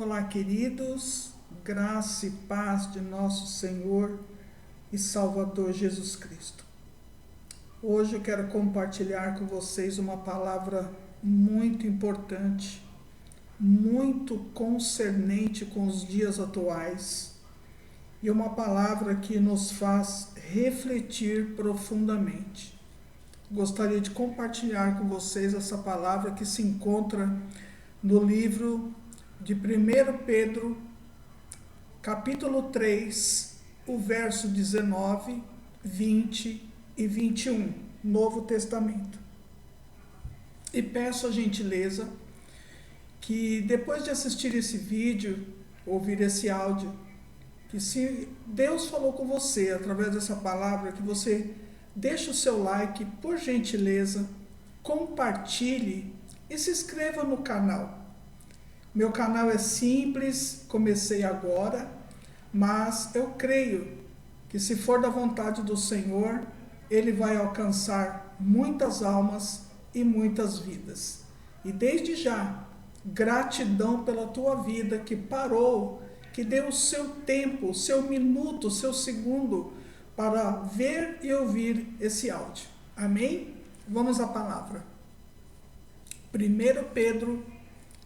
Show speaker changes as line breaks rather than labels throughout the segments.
Olá, queridos, graça e paz de nosso Senhor e Salvador Jesus Cristo. Hoje eu quero compartilhar com vocês uma palavra muito importante, muito concernente com os dias atuais e uma palavra que nos faz refletir profundamente. Gostaria de compartilhar com vocês essa palavra que se encontra no livro de 1 Pedro, capítulo 3, o verso 19, 20 e 21, Novo Testamento. E peço a gentileza que depois de assistir esse vídeo, ouvir esse áudio, que se Deus falou com você através dessa palavra, que você deixe o seu like, por gentileza, compartilhe e se inscreva no canal. Meu canal é simples, comecei agora, mas eu creio que se for da vontade do Senhor, Ele vai alcançar muitas almas e muitas vidas. E desde já, gratidão pela tua vida que parou, que deu o seu tempo, o seu minuto, o seu segundo para ver e ouvir esse áudio. Amém? Vamos à palavra. 1 Pedro,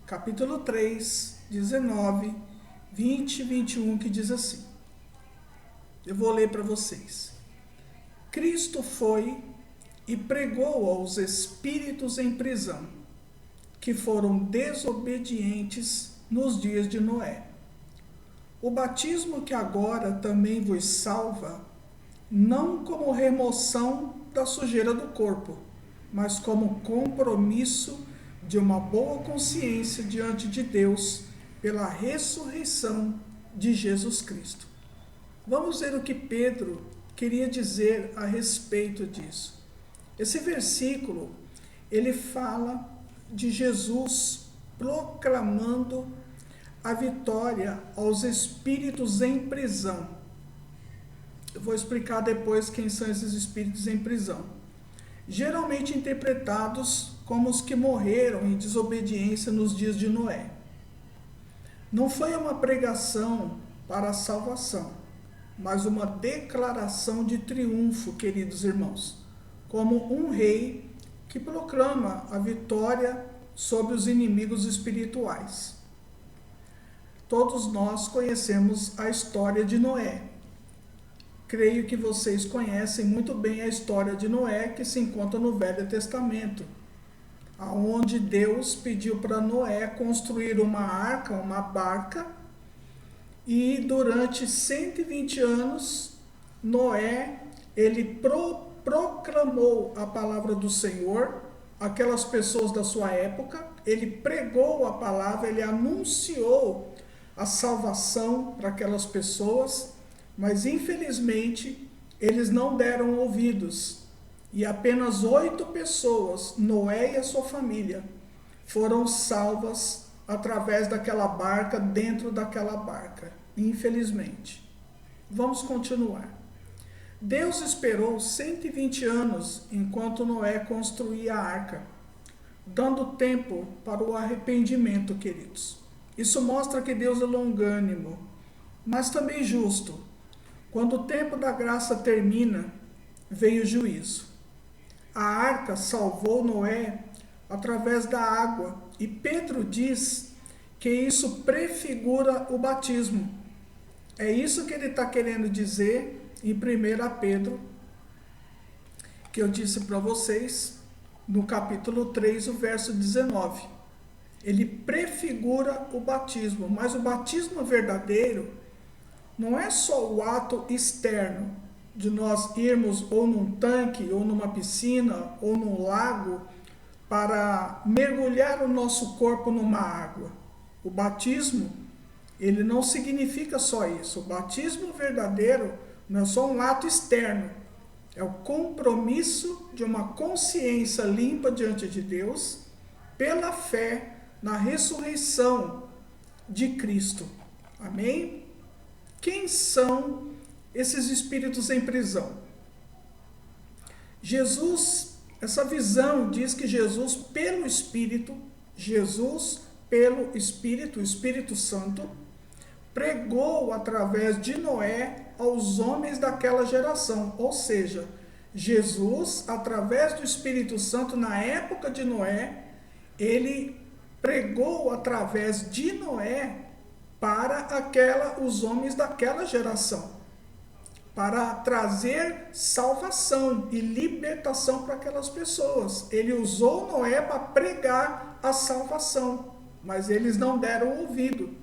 capítulo 3, 19, 20 e 21, que diz assim. Eu vou ler para vocês. Cristo foi e pregou aos espíritos em prisão, que foram desobedientes nos dias de Noé. O batismo que agora também vos salva, não como remoção da sujeira do corpo, mas como compromisso de uma boa consciência diante de Deus pela ressurreição de Jesus Cristo. Vamos ver o que Pedro queria dizer a respeito disso. Esse versículo, ele fala de Jesus proclamando a vitória aos espíritos em prisão. Eu vou explicar depois quem são esses espíritos em prisão. Geralmente interpretados como os que morreram em desobediência nos dias de Noé. Não foi uma pregação para a salvação, mas uma declaração de triunfo, queridos irmãos, como um rei que proclama a vitória sobre os inimigos espirituais. Todos nós conhecemos a história de Noé. Creio que vocês conhecem muito bem a história de Noé, que se encontra no Velho Testamento, onde Deus pediu para Noé construir uma arca, uma barca, e durante 120 anos, Noé, ele proclamou a palavra do Senhor, aquelas pessoas da sua época, ele pregou a palavra, ele anunciou a salvação para aquelas pessoas, mas infelizmente eles não deram ouvidos. E apenas 8 pessoas, Noé e a sua família, foram salvas através daquela barca, dentro daquela barca, infelizmente. Vamos continuar. Deus esperou 120 anos enquanto Noé construía a arca, dando tempo para o arrependimento, queridos. Isso mostra que Deus é longânimo, mas também justo. Quando o tempo da graça termina, vem o juízo. A arca salvou Noé através da água, e Pedro diz que isso prefigura o batismo. É isso que ele está querendo dizer em 1 Pedro, que eu disse para vocês, no capítulo 3, o verso 19. Ele prefigura o batismo, mas o batismo verdadeiro não é só o ato externo, de nós irmos ou num tanque, ou numa piscina, ou num lago, para mergulhar o nosso corpo numa água. O batismo, ele não significa só isso. O batismo verdadeiro não é só um ato externo. É o compromisso de uma consciência limpa diante de Deus, pela fé na ressurreição de Cristo. Amém? Quem são esses espíritos em prisão? Jesus, essa visão diz que Jesus, pelo Espírito pelo Espírito, o Espírito Santo, pregou através de Noé aos homens daquela geração. Ou seja, Jesus, através do Espírito Santo, na época de Noé, ele pregou através de Noé para os homens daquela geração, para trazer salvação e libertação para aquelas pessoas. Ele usou Noé para pregar a salvação, mas eles não deram ouvido.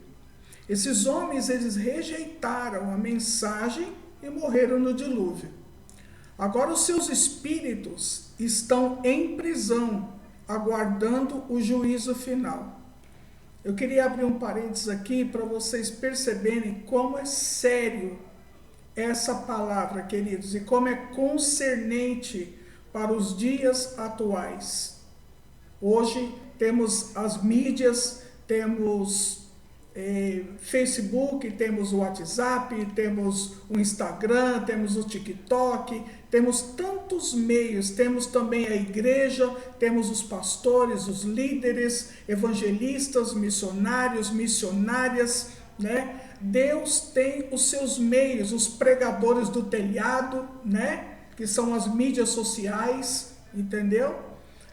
Esses homens, eles rejeitaram a mensagem e morreram no dilúvio. Agora os seus espíritos estão em prisão, aguardando o juízo final. Eu queria abrir um parênteses aqui para vocês perceberem como é sério essa palavra, queridos, e como é concernente para os dias atuais. Hoje temos as mídias, temos Facebook, temos o WhatsApp, temos o Instagram, temos o TikTok, temos tantos meios, temos também a igreja, temos os pastores, os líderes, evangelistas, missionários, missionárias, né? Deus tem os seus meios, os pregadores do telhado, né? Que são as mídias sociais, entendeu?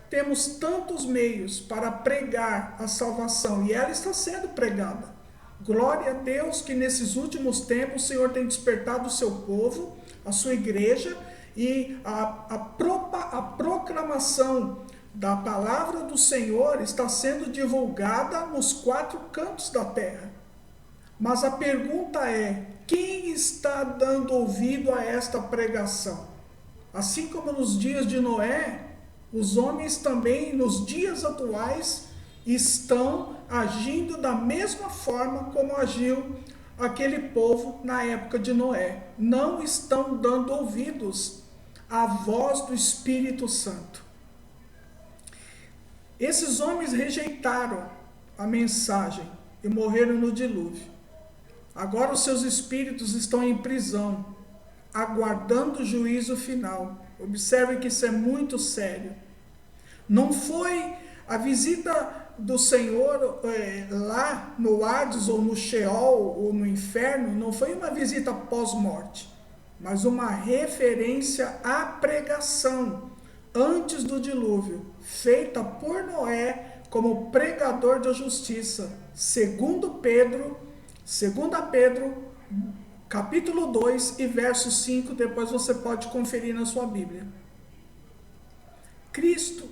Temos tantos meios para pregar a salvação e ela está sendo pregada. Glória a Deus que nesses últimos tempos o Senhor tem despertado o seu povo, a sua igreja, e a proclamação da palavra do Senhor está sendo divulgada nos 4 cantos da terra. Mas a pergunta é: quem está dando ouvido a esta pregação? Assim como nos dias de Noé, os homens também, nos dias atuais, estão agindo da mesma forma como agiu aquele povo na época de Noé. Não estão dando ouvidos à voz do Espírito Santo. Esses homens rejeitaram a mensagem e morreram no dilúvio. Agora os seus espíritos estão em prisão, aguardando o juízo final. Observem que isso é muito sério. Não foi a visita do Senhor lá no Hades ou no Sheol ou no inferno, não foi uma visita pós-morte, mas uma referência à pregação antes do dilúvio, feita por Noé como pregador da justiça. Segundo Pedro, capítulo 2 e verso 5, depois você pode conferir na sua Bíblia. Cristo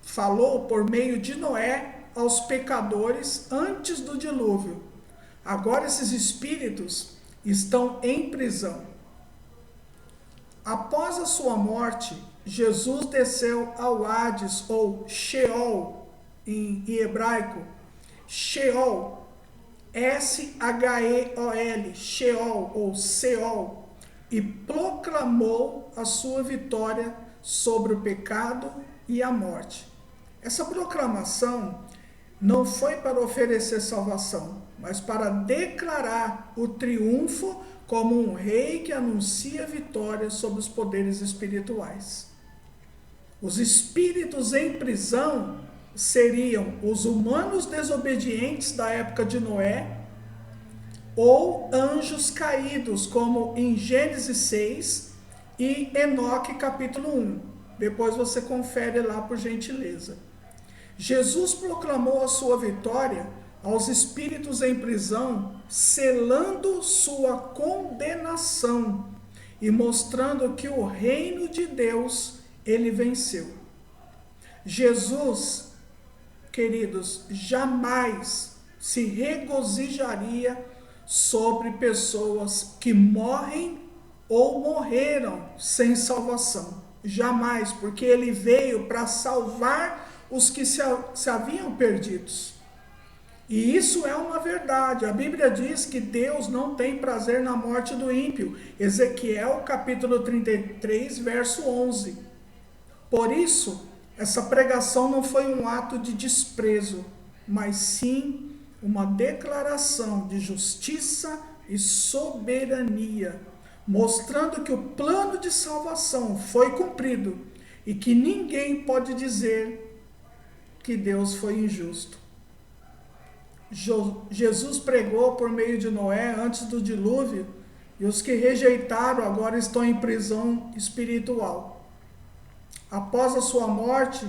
falou por meio de Noé aos pecadores antes do dilúvio. Agora esses espíritos estão em prisão. Após a sua morte, Jesus desceu ao Hades, ou Sheol, em hebraico. Sheol, S-H-E-O-L, Sheol, ou Seol, e proclamou a sua vitória sobre o pecado e a morte. Essa proclamação não foi para oferecer salvação, mas para declarar o triunfo como um rei que anuncia vitória sobre os poderes espirituais. Os espíritos em prisão seriam os humanos desobedientes da época de Noé ou anjos caídos, como em Gênesis 6 e Enoque capítulo 1. Depois você confere lá por gentileza. Jesus proclamou a sua vitória aos espíritos em prisão, selando sua condenação e mostrando que o reino de Deus ele venceu. Jesus, queridos, jamais se regozijaria sobre pessoas que morrem ou morreram sem salvação. Jamais, porque ele veio para salvar os que se haviam perdidos. E isso é uma verdade. A Bíblia diz que Deus não tem prazer na morte do ímpio. Ezequiel capítulo 33, verso 11. Por isso, essa pregação não foi um ato de desprezo, mas sim uma declaração de justiça e soberania, mostrando que o plano de salvação foi cumprido e que ninguém pode dizer que Deus foi injusto. Jesus pregou por meio de Noé antes do dilúvio, e os que rejeitaram agora estão em prisão espiritual. Após a sua morte,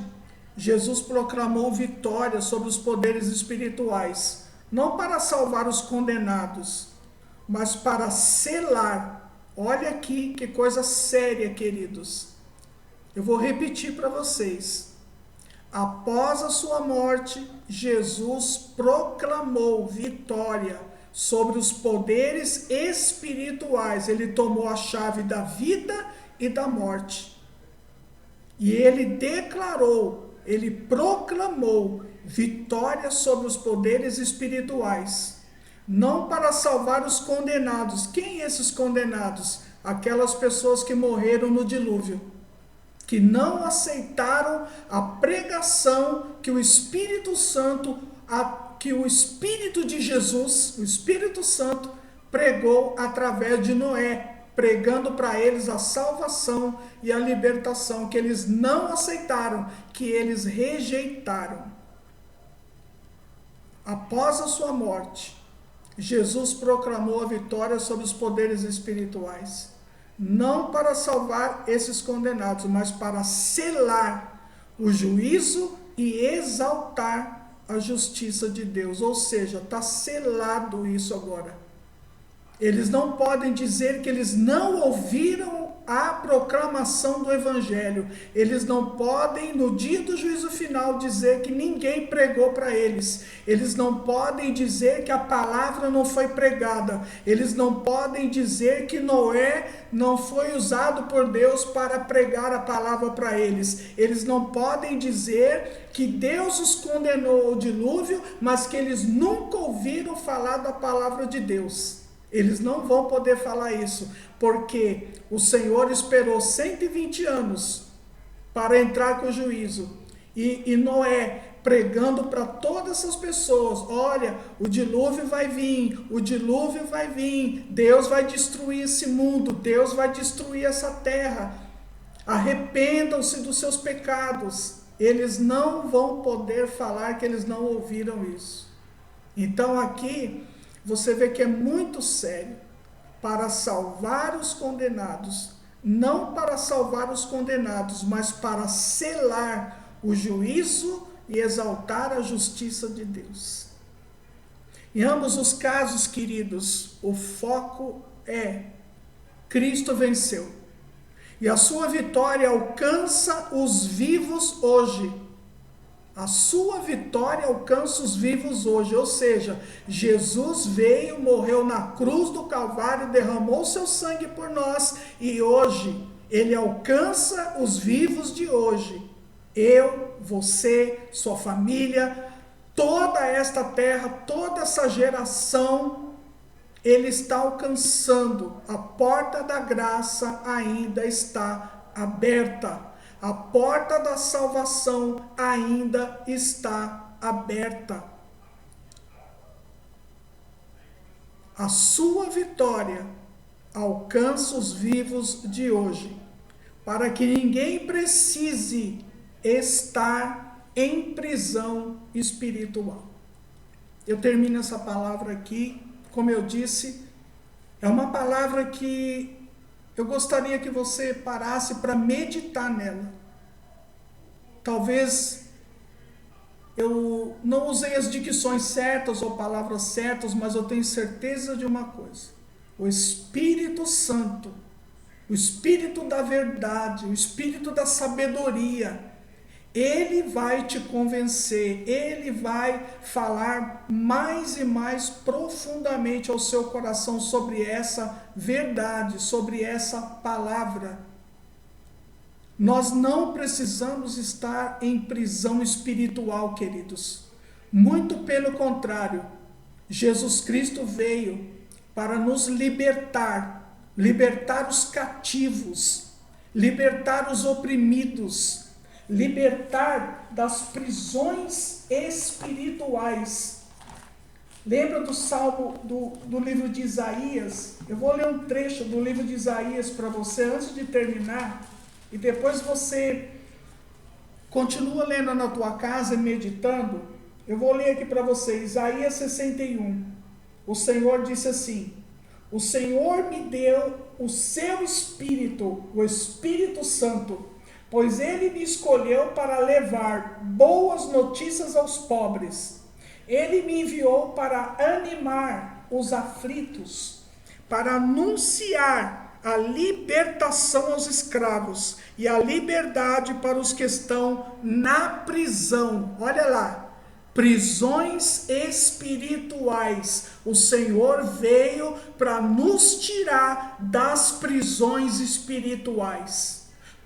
Jesus proclamou vitória sobre os poderes espirituais, não para salvar os condenados, mas para selar. Olha aqui que coisa séria, queridos. Eu vou repetir para vocês. Após a sua morte, Jesus proclamou vitória sobre os poderes espirituais. Ele tomou a chave da vida e da morte. E ele declarou, ele proclamou vitória sobre os poderes espirituais. Não para salvar os condenados. Quem esses condenados? Aquelas pessoas que morreram no dilúvio, que não aceitaram a pregação que o Espírito Santo, que o Espírito de Jesus, o Espírito Santo, pregou através de Noé, pregando para eles a salvação e a libertação, que eles não aceitaram, que eles rejeitaram. Após a sua morte, Jesus proclamou a vitória sobre os poderes espirituais, não para salvar esses condenados, mas para selar o juízo e exaltar a justiça de Deus. Ou seja, está selado isso agora. Eles não podem dizer que eles não ouviram a proclamação do Evangelho. Eles não podem, no dia do juízo final, dizer que ninguém pregou para eles. Eles não podem dizer que a palavra não foi pregada. Eles não podem dizer que Noé não foi usado por Deus para pregar a palavra para eles. Eles não podem dizer que Deus os condenou ao dilúvio, mas que eles nunca ouviram falar da palavra de Deus. Eles não vão poder falar isso, porque o Senhor esperou 120 anos para entrar com o juízo. E Noé pregando para todas essas pessoas: olha, o dilúvio vai vir, o dilúvio vai vir, Deus vai destruir esse mundo, Deus vai destruir essa terra, arrependam-se dos seus pecados. Eles não vão poder falar que eles não ouviram isso. Então aqui você vê que é muito sério. Para salvar os condenados, não para salvar os condenados, mas para selar o juízo e exaltar a justiça de Deus. Em ambos os casos, queridos, o foco é: Cristo venceu. E a sua vitória alcança os vivos hoje. A sua vitória alcança os vivos hoje, ou seja, Jesus veio, morreu na cruz do Calvário, derramou seu sangue por nós, e hoje ele alcança os vivos de hoje. Eu, você, sua família, toda esta terra, toda essa geração, ele está alcançando. A porta da graça ainda está aberta. A porta da salvação ainda está aberta. A sua vitória alcança os vivos de hoje, para que ninguém precise estar em prisão espiritual. Eu termino essa palavra aqui. Como eu disse, é uma palavra que eu gostaria que você parasse para meditar nela. Talvez eu não usei as dicções certas ou palavras certas, mas eu tenho certeza de uma coisa: o Espírito Santo, o Espírito da verdade, o Espírito da sabedoria, ele vai te convencer, ele vai falar mais e mais profundamente ao seu coração sobre essa verdade, sobre essa palavra. Nós não precisamos estar em prisão espiritual, queridos. Muito pelo contrário, Jesus Cristo veio para nos libertar, libertar os cativos, libertar os oprimidos, libertar das prisões espirituais. Lembra do salmo do livro de Isaías? Eu vou ler um trecho do livro de Isaías para você antes de terminar, e depois você continua lendo na tua casa e meditando. Eu vou ler aqui para vocês, Isaías 61. O Senhor disse assim: o Senhor me deu o seu Espírito, o Espírito Santo, pois ele me escolheu para levar boas notícias aos pobres. Ele me enviou para animar os aflitos, para anunciar a libertação aos escravos e a liberdade para os que estão na prisão. Olha lá. Prisões espirituais. O Senhor veio para nos tirar das prisões espirituais.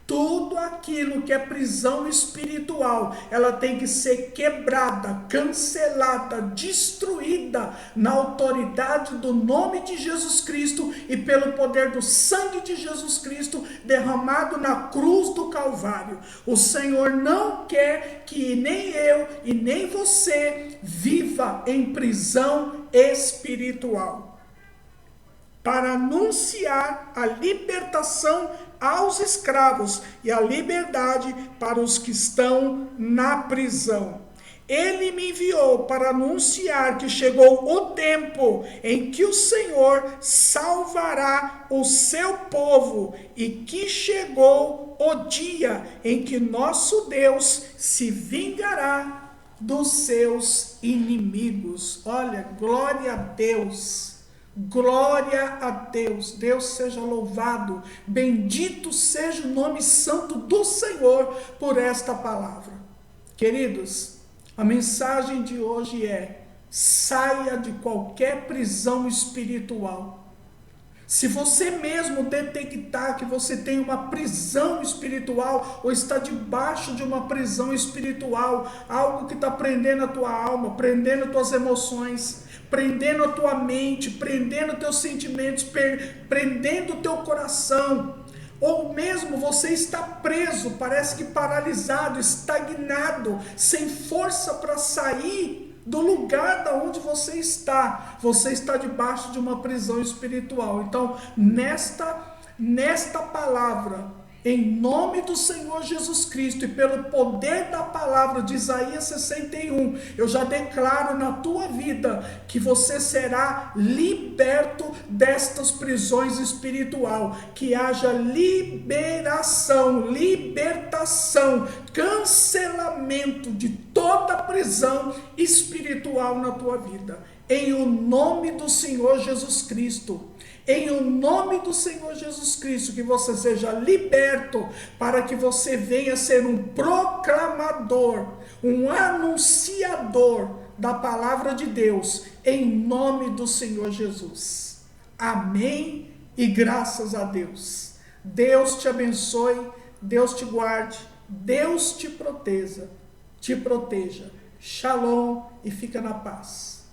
Tudo aquilo que é prisão espiritual, ela tem que ser quebrada, cancelada, destruída na autoridade do nome de Jesus Cristo e pelo poder do sangue de Jesus Cristo derramado na cruz do Calvário. O Senhor não quer que nem eu e nem você viva em prisão espiritual. Para anunciar a libertação aos escravos e a liberdade para os que estão na prisão. Ele me enviou para anunciar que chegou o tempo em que o Senhor salvará o seu povo e que chegou o dia em que nosso Deus se vingará dos seus inimigos. Olha, glória a Deus. Glória a Deus, Deus seja louvado, bendito seja o nome santo do Senhor por esta palavra. Queridos, a mensagem de hoje é: saia de qualquer prisão espiritual. Se você mesmo detectar que você tem uma prisão espiritual ou está debaixo de uma prisão espiritual, algo que está prendendo a tua alma, prendendo as tuas emoções, prendendo a tua mente, prendendo os teus sentimentos, prendendo o teu coração, ou mesmo você está preso, parece que paralisado, estagnado, sem força para sair do lugar da onde você está debaixo de uma prisão espiritual. Então, nesta palavra, em nome do Senhor Jesus Cristo e pelo poder da palavra de Isaías 61, eu já declaro na tua vida que você será liberto destas prisões espirituais, que haja liberação, libertação, cancelamento de toda prisão espiritual na tua vida, em o nome do Senhor Jesus Cristo. Em o nome do Senhor Jesus Cristo, que você seja liberto, para que você venha ser um proclamador, um anunciador da palavra de Deus, em nome do Senhor Jesus. Amém e graças a Deus. Deus te abençoe, Deus te guarde, Deus te proteja. Shalom e fica na paz.